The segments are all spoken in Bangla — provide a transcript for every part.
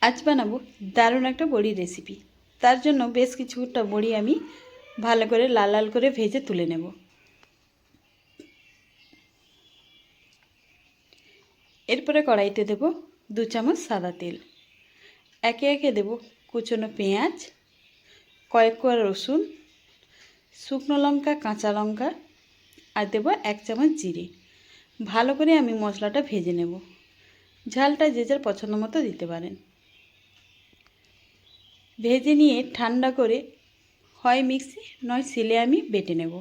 আজ বানাবো দারুণ একটা বড়ি রেসিপি। তার জন্য বেশ কিছুটা বড়ি আমি ভালো করে লাল লাল করে ভেজে তুলে নেব। এরপরে কড়াইতে দেব 2 চামচ সাদা তেল। একে একে দেব কুচনো পেঁয়াজ, কয়েক কোয়া রসুন, শুকনো লঙ্কা, কাঁচা লঙ্কা আর দেব 1 চামচ জিরে। ভালো করে আমি মশলাটা ভেজে নেব। ঝালটা যে যার পছন্দ মতো দিতে পারেন। ভেজে নিয়ে ঠান্ডা করে হয় মিক্সি নয় শিলে আমি বেটে নেব।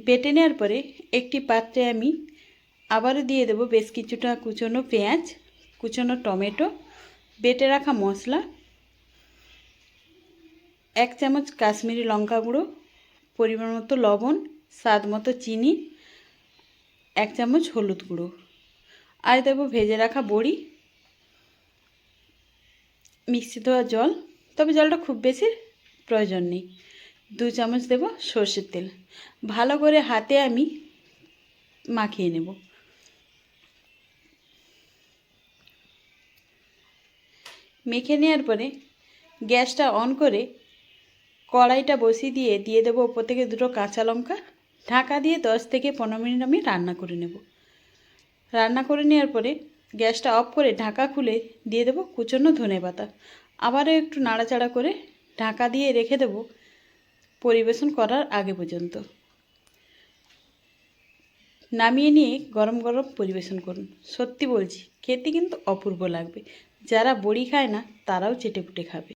বেটে নেওয়ার পরে একটি পাত্রে আমি আবারও দিয়ে দেব বেশ কিছুটা কুচনো পেঁয়াজ, কুচনো টমেটো, বেটে রাখা মশলা, 1 চামচ কাশ্মীরি লঙ্কা গুঁড়ো, পরিমাণ মতো লবণ, স্বাদ মতো চিনি, 1 চামচ হলুদ গুঁড়ো আর দেব ভেজে রাখা বড়ি, মিক্সি দেওয়া জল, তবে জলটা খুব বেশি প্রয়োজন নেই। 2 চামচ দেব সর্ষের তেল। ভালো করে হাতে আমি মাখিয়ে নেব। মেখে নেওয়ার পরে গ্যাসটা অন করে কড়াইটা বসিয়ে দিয়ে দেবো ওপর থেকে 2টো কাঁচা লঙ্কা। ঢাকা দিয়ে 10 থেকে 15 মিনিট আমি রান্না করে নেব। রান্না করে নেওয়ার পরে গ্যাসটা অফ করে ঢাকা খুলে দিয়ে দেবো কুচনো ধনেপাতা। আবারও একটু নাড়াচাড়া করে ঢাকা দিয়ে রেখে দেব পরিবেশন করার আগে পর্যন্ত। নামিয়ে নিয়ে গরম গরম পরিবেশন করুন। সত্যি বলছি খেতে কিন্তু অপূর্ব লাগবে। যারা বড়ি খায় না তারাও চেটেপুটে খাবে।